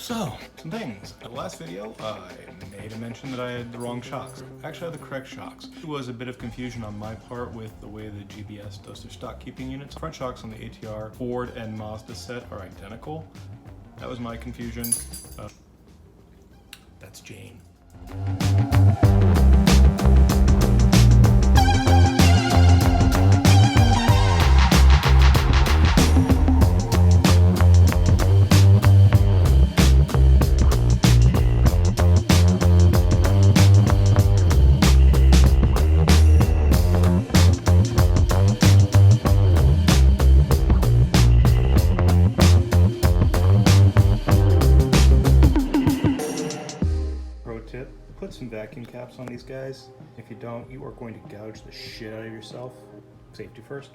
So, some things. In the last video, I made a mention that I had the wrong shocks. Actually, I had the correct shocks. There was a bit of confusion on my part with the way the GBS does their stock keeping units. Front shocks on the ATR, Ford, and Mazda set are identical. That was my confusion. That's Jane. Tip, put some vacuum caps on these guys. If you don't, you are going to gouge the shit out of yourself. Safety first.